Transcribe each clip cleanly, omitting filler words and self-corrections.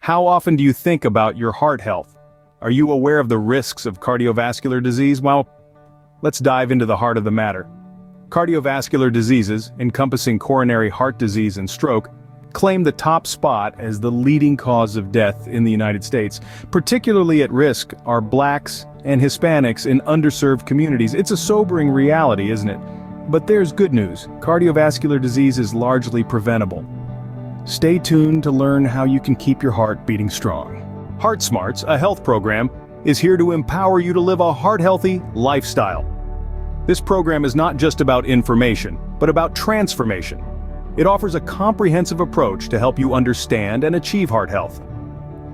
How often do you think about your heart health? Are you aware of the risks of cardiovascular disease? Well, let's dive into the heart of the matter. Cardiovascular diseases, encompassing coronary heart disease and stroke, claim the top spot as the leading cause of death in the United States. Particularly at risk are Blacks and Hispanics in underserved communities. It's a sobering reality, isn't it? But there's good news. Cardiovascular disease is largely preventable. Stay tuned to learn how you can keep your heart beating strong. Heart Smarts, a health program, is here to empower you to live a heart-healthy lifestyle. This program is not just about information, but about transformation. It offers a comprehensive approach to help you understand and achieve heart health.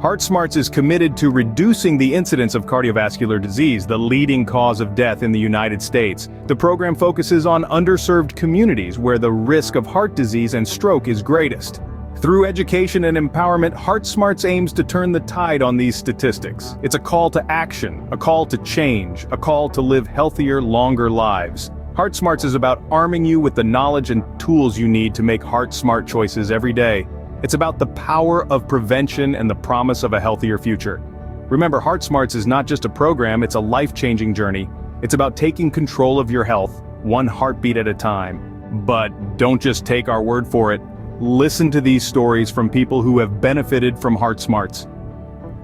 Heart Smarts is committed to reducing the incidence of cardiovascular disease, the leading cause of death in the United States. The program focuses on underserved communities where the risk of heart disease and stroke is greatest. Through education and empowerment, Heart Smarts aims to turn the tide on these statistics. It's a call to action, a call to change, a call to live healthier, longer lives. Heart Smarts is about arming you with the knowledge and tools you need to make heart-smart choices every day. It's about the power of prevention and the promise of a healthier future. Remember, Heart Smarts is not just a program, it's a life-changing journey. It's about taking control of your health, one heartbeat at a time. But don't just take our word for it. Listen to these stories from people who have benefited from Heart Smarts.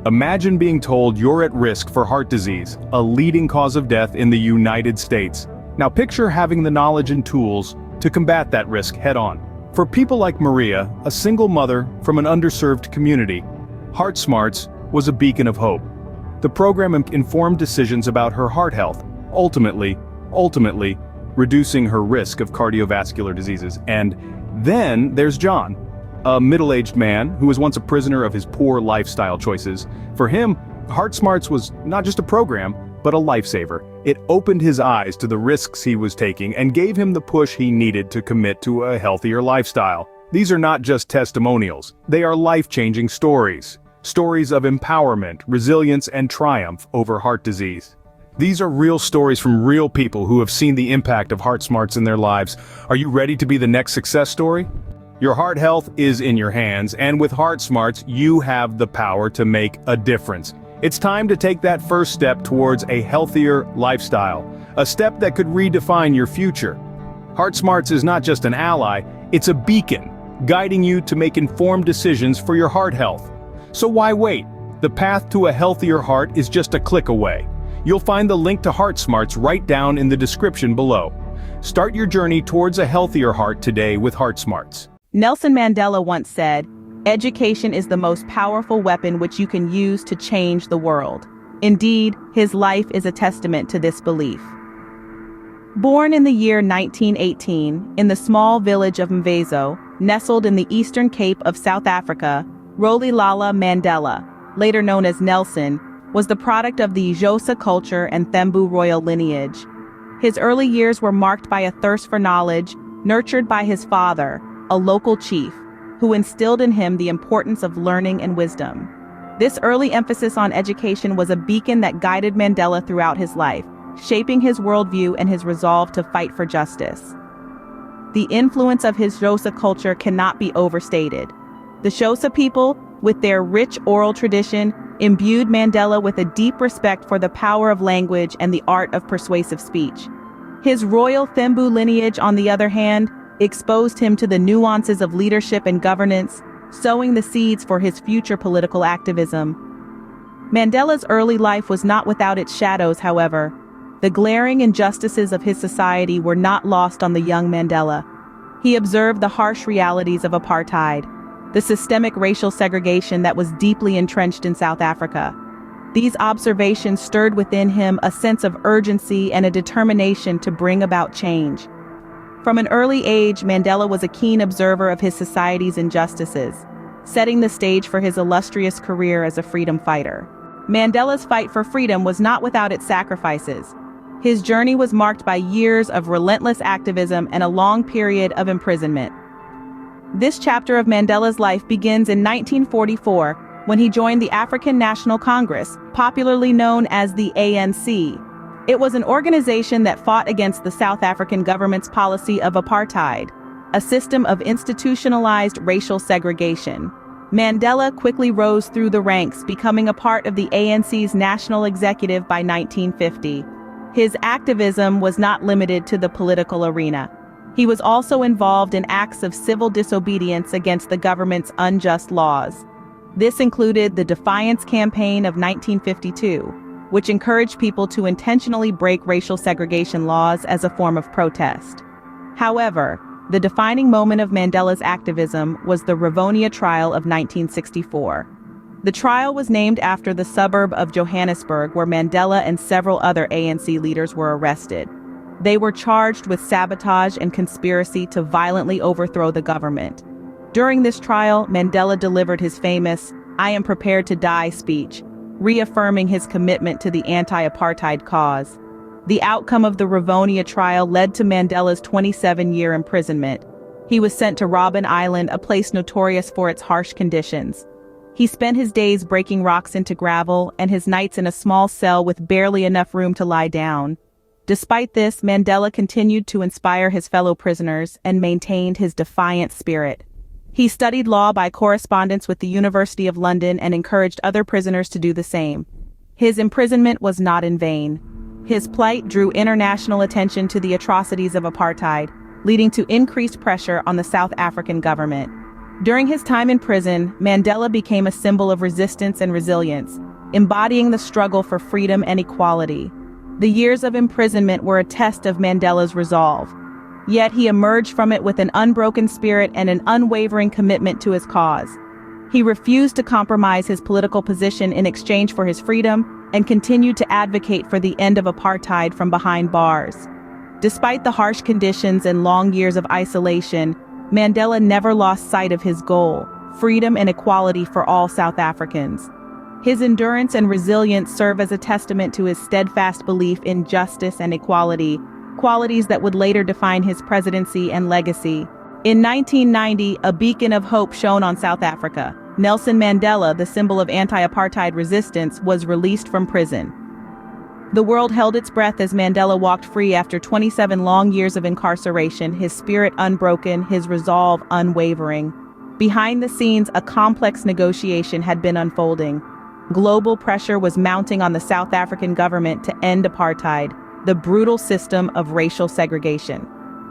Imagine being told you're at risk for heart disease, a leading cause of death in the United States. Now picture having the knowledge and tools to combat that risk head-on. For people like Maria, a single mother from an underserved community, Heart Smarts was a beacon of hope. The program informed decisions about her heart health, ultimately reducing her risk of cardiovascular diseases. And then there's John, a middle-aged man who was once a prisoner of his poor lifestyle choices. For him, Heart Smarts was not just a program, but a lifesaver. It opened his eyes to the risks he was taking and gave him the push he needed to commit to a healthier lifestyle. These are not just testimonials, they are life-changing stories. Stories of empowerment, resilience, and triumph over heart disease. These are real stories from real people who have seen the impact of Heart Smarts in their lives. Are you ready to be the next success story? Your heart health is in your hands, and with Heart Smarts, you have the power to make a difference. It's time to take that first step towards a healthier lifestyle, a step that could redefine your future. Heart Smarts is not just an ally, it's a beacon, guiding you to make informed decisions for your heart health. So why wait? The path to a healthier heart is just a click away. You'll find the link to Heart Smarts right down in the description below. Start your journey towards a healthier heart today with Heart Smarts. Nelson Mandela once said, "Education is the most powerful weapon which you can use to change the world." Indeed, his life is a testament to this belief. Born in the year 1918 in the small village of Unveils, nestled in the Eastern Cape of South Africa, Rolihlahla Mandela, later known as Nelson, was the product of the Xhosa culture and Thembu royal lineage. His early years were marked by a thirst for knowledge, nurtured by his father, a local chief, who instilled in him the importance of learning and wisdom. This early emphasis on education was a beacon that guided Mandela throughout his life, shaping his worldview and his resolve to fight for justice. The influence of his Xhosa culture cannot be overstated. The Xhosa people, with their rich oral tradition, imbued Mandela with a deep respect for the power of language and the art of persuasive speech. His royal Thembu lineage, on the other hand, exposed him to the nuances of leadership and governance, sowing the seeds for his future political activism. Mandela's early life was not without its shadows, however. The glaring injustices of his society were not lost on the young Mandela. He observed the harsh realities of apartheid, the systemic racial segregation that was deeply entrenched in South Africa. These observations stirred within him a sense of urgency and a determination to bring about change. From an early age, Mandela was a keen observer of his society's injustices, setting the stage for his illustrious career as a freedom fighter. Mandela's fight for freedom was not without its sacrifices. His journey was marked by years of relentless activism and a long period of imprisonment. This chapter of Mandela's life begins in 1944, when he joined the African National Congress, popularly known as the ANC. It was an organization that fought against the South African government's policy of apartheid, a system of institutionalized racial segregation. Mandela quickly rose through the ranks, becoming a part of the ANC's national executive by 1950. His activism was not limited to the political arena. He was also involved in acts of civil disobedience against the government's unjust laws. This included the Defiance Campaign of 1952, which encouraged people to intentionally break racial segregation laws as a form of protest. However, the defining moment of Mandela's activism was the Rivonia trial of 1964. The trial was named after the suburb of Johannesburg, where Mandela and several other ANC leaders were arrested. They were charged with sabotage and conspiracy to violently overthrow the government. During this trial, Mandela delivered his famous "I am prepared to die" speech, reaffirming his commitment to the anti-apartheid cause. The outcome of the Rivonia trial led to Mandela's 27-year imprisonment. He was sent to Robben Island, a place notorious for its harsh conditions. He spent his days breaking rocks into gravel and his nights in a small cell with barely enough room to lie down. Despite this, Mandela continued to inspire his fellow prisoners and maintained his defiant spirit. He studied law by correspondence with the University of London and encouraged other prisoners to do the same. His imprisonment was not in vain. His plight drew international attention to the atrocities of apartheid, leading to increased pressure on the South African government. During his time in prison, Mandela became a symbol of resistance and resilience, embodying the struggle for freedom and equality. The years of imprisonment were a test of Mandela's resolve. Yet he emerged from it with an unbroken spirit and an unwavering commitment to his cause. He refused to compromise his political position in exchange for his freedom and continued to advocate for the end of apartheid from behind bars. Despite the harsh conditions and long years of isolation, Mandela never lost sight of his goal: freedom and equality for all South Africans. His endurance and resilience serve as a testament to his steadfast belief in justice and equality, qualities that would later define his presidency and legacy. In 1990, a beacon of hope shone on South Africa. Nelson Mandela, the symbol of anti-apartheid resistance, was released from prison. The world held its breath as Mandela walked free after 27 long years of incarceration, his spirit unbroken, his resolve unwavering. Behind the scenes, a complex negotiation had been unfolding. Global pressure was mounting on the South African government to end apartheid, the brutal system of racial segregation.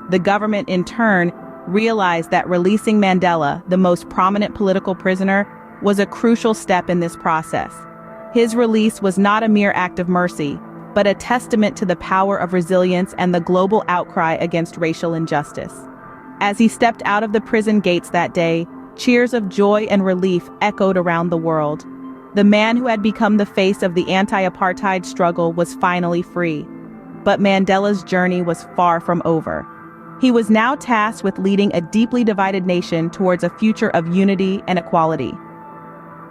The government, in turn, realized that releasing Mandela, the most prominent political prisoner, was a crucial step in this process. His release was not a mere act of mercy, but a testament to the power of resilience and the global outcry against racial injustice. As he stepped out of the prison gates that day, cheers of joy and relief echoed around the world. The man who had become the face of the anti-apartheid struggle was finally free. But Mandela's journey was far from over. He was now tasked with leading a deeply divided nation towards a future of unity and equality.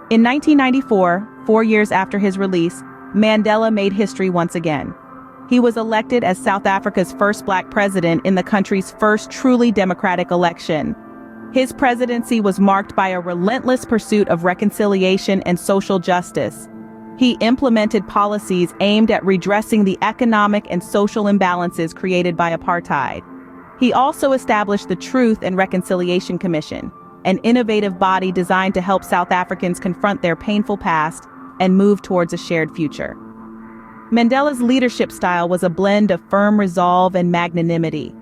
In 1994, 4 years after his release, Mandela made history once again. He was elected as South Africa's first black president in the country's first truly democratic election. His presidency was marked by a relentless pursuit of reconciliation and social justice. He implemented policies aimed at redressing the economic and social imbalances created by apartheid. He also established the Truth and Reconciliation Commission, an innovative body designed to help South Africans confront their painful past and move towards a shared future. Mandela's leadership style was a blend of firm resolve and magnanimity.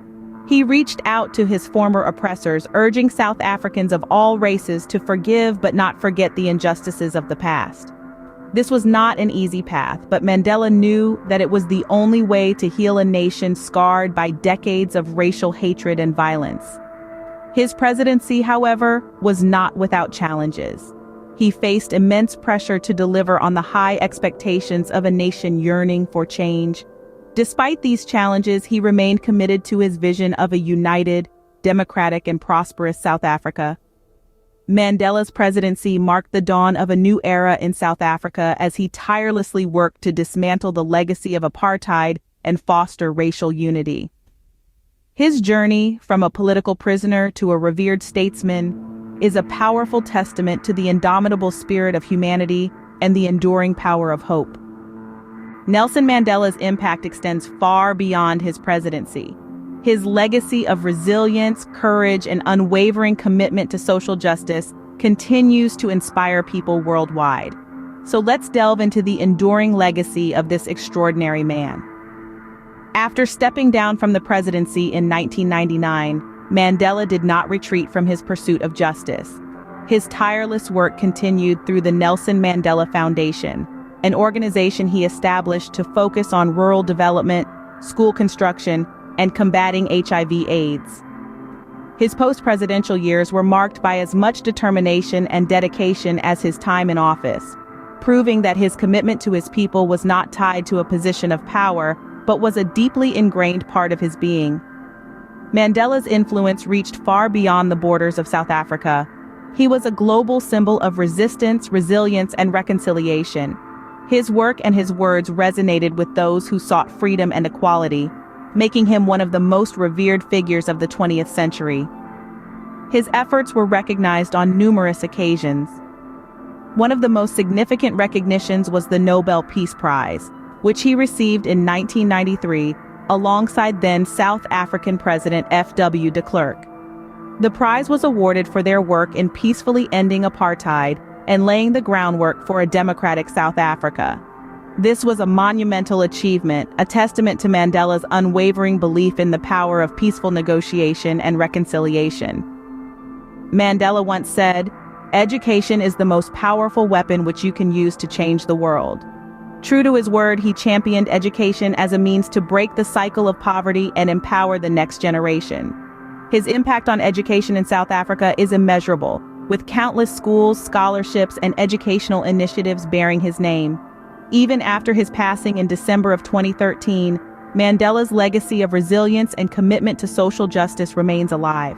He reached out to his former oppressors, urging South Africans of all races to forgive but not forget the injustices of the past. This was not an easy path, but Mandela knew that it was the only way to heal a nation scarred by decades of racial hatred and violence. His presidency, however, was not without challenges. He faced immense pressure to deliver on the high expectations of a nation yearning for change. Despite these challenges, he remained committed to his vision of a united, democratic, and prosperous South Africa. Mandela's presidency marked the dawn of a new era in South Africa as he tirelessly worked to dismantle the legacy of apartheid and foster racial unity. His journey from a political prisoner to a revered statesman is a powerful testament to the indomitable spirit of humanity and the enduring power of hope. Nelson Mandela's impact extends far beyond his presidency. His legacy of resilience, courage, and unwavering commitment to social justice continues to inspire people worldwide. So let's delve into the enduring legacy of this extraordinary man. After stepping down from the presidency in 1999, Mandela did not retreat from his pursuit of justice. His tireless work continued through the Nelson Mandela Foundation, an organization he established to focus on rural development, school construction, and combating HIV/AIDS. His post-presidential years were marked by as much determination and dedication as his time in office, proving that his commitment to his people was not tied to a position of power, but was a deeply ingrained part of his being. Mandela's influence reached far beyond the borders of South Africa. He was a global symbol of resistance, resilience, and reconciliation. His work and his words resonated with those who sought freedom and equality, making him one of the most revered figures of the 20th century. His efforts were recognized on numerous occasions. One of the most significant recognitions was the Nobel Peace Prize, which he received in 1993 alongside then South African President F.W. de Klerk. The prize was awarded for their work in peacefully ending apartheid and laying the groundwork for a democratic South Africa. This was a monumental achievement, a testament to Mandela's unwavering belief in the power of peaceful negotiation and reconciliation. Mandela once said, "Education is the most powerful weapon which you can use to change the world." True to his word, he championed education as a means to break the cycle of poverty and empower the next generation. His impact on education in South Africa is immeasurable, with countless schools, scholarships, and educational initiatives bearing his name. Even after his passing in December of 2013, Mandela's legacy of resilience and commitment to social justice remains alive.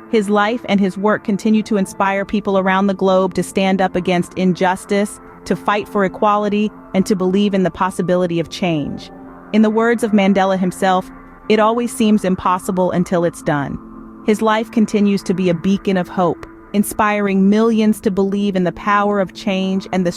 His life and his work continue to inspire people around the globe to stand up against injustice, to fight for equality, and to believe in the possibility of change. In the words of Mandela himself, "It always seems impossible until it's done." His life continues to be a beacon of hope, inspiring millions to believe in the power of change and the